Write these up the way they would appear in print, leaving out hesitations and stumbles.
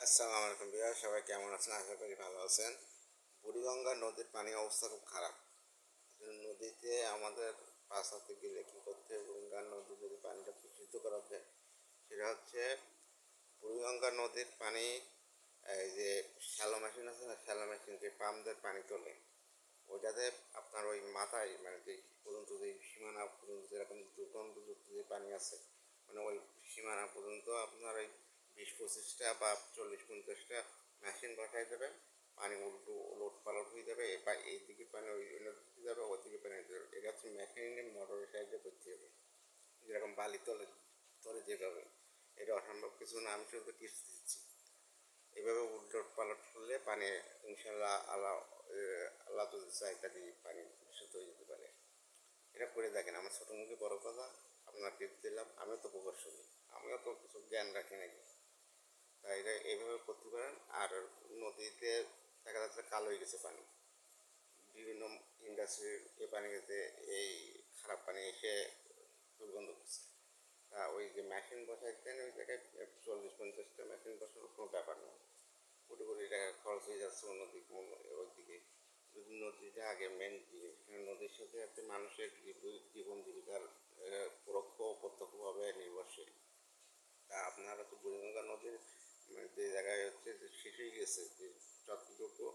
আসসালামু আলাইকুম ভাইয়া, সবাই কেমন আছেন? আশা করি ভালো আছেন। বুড়িগঙ্গা নদীর পানির অবস্থা খুব খারাপ। নদীতে আমাদের বাঁচাতে গেলে কী করতে হবে? বুড়িগঙ্গা নদীর যদি পানিটা বিশুদ্ধ করা যায়, সেটা হচ্ছে বুড়িগঙ্গা নদীর পানি, এই যে শ্যালো মেশিন আছে না, শ্যালো মেশিন যে পাম্পদের পানি তোলে, ওইটাতে আপনার ওই মাথায় মানে যে পর্যন্ত যে সীমানা পর্যন্ত যেরকম দুর্গন্ধযুক্ত যে পানি আছে, মানে ওই সীমানা পর্যন্ত আপনার ওই 20-25টা বা 40-50টা মেশিন বসাই দেবেন। পানি উল্টো ওলট পালট হয়ে যাবে, এবার এইদিকে পানি ওই দিকে যাবে, ওইদিকে পানি যাবে। এটা হচ্ছে মেশিনে মোটরের সাহায্যে করতে হবে, যেরকম বালি তলে তলে যেভাবে। এটা অসম্ভব কিছু না, আমি শুধু টিপস দিচ্ছি। এভাবে উলট পালট করলে পানি ইনশাল্লাহ আল্লাহ যদি চাই তাহলে পানি বিশুদ্ধ হয়ে যেতে পারে। এটা করে দেখেন, আমার ছোটো মুখে বড় কথা। আপনার টিপস দিলাম, আমিও তো প্রকৌশলী, আমিও তো কিছু জ্ঞান রাখি নাকি। তাই এটা এইভাবে করতে পারেন। আর নদীতে দেখা যাচ্ছে কালো হয়ে গেছে পানি, বিভিন্ন ইন্ডাস্ট্রির এ পানিতে এই খারাপ পানি এসে দুর্গন্ধ করছে। তা ওই যে মেশিন বসাইতেন ওই জায়গায় 40-50টা মেশিন বসানোর কোনো ব্যাপার নয়। কোটি কোটি টাকা খরচ হয়ে যাচ্ছে অন্যদিকে, ওইদিকে। যদি নদীটা আগে মেন দিকে, নদীর সাথে একটা মানুষের জীবন জীবিকার পরোক্ষ ও প্রত্যক্ষভাবে নির্ভরশীল। তা আপনারা তো বুড়িগঙ্গা নদীর যে জায়গায় হচ্ছে যে শেষ হয়ে গেছে, যে যতটুকু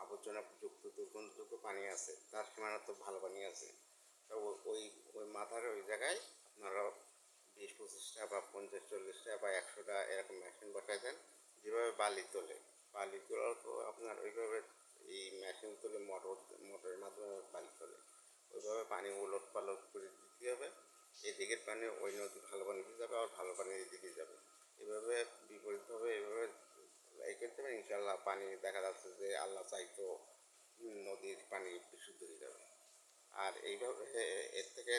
আবর্জনা যুক্ত দুর্গন্ধযুক্ত পানি আছে, তার সীমানা তো ভালো পানি আছে। তা ওই ওই মাথার ওই জায়গায় আপনারা 20-25টা বা 50-40টা বা 100টা এরকম মেশিন বসাই দেন। যেভাবে বালি তোলে, বালি তোলার তো আপনার ওইভাবে এই মেশিন তোলে, মোটরের মাধ্যমে বালি তোলে। ওইভাবে পানি উলট পালট করে দিতে হবে। এদিকের পানি ওই নদী ভালো পানিতে যাবে, আর ভালো পানি এদিকে যাবে। এভাবে বিপরীতভাবে এভাবে এই করতে হবে, ইনশাল্লাহ পানি দেখা যাচ্ছে যে আল্লাহ চাইতো নদীর পানি বিশুদ্ধ হয়ে যাবে। আর এইভাবে এর থেকে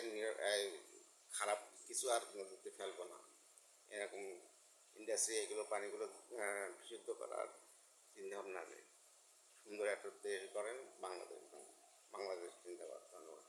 খারাপ কিছু আর নদীতে ফেলবো না, এরকম ইন্ডাস্ট্রি এগুলো পানিগুলো বিশুদ্ধ করার চিন্তাভাবনা নেই। সুন্দর একটা দেশ করেন বাংলাদেশ, বাংলাদেশ চিন্তাভাবনা। ধন্যবাদ।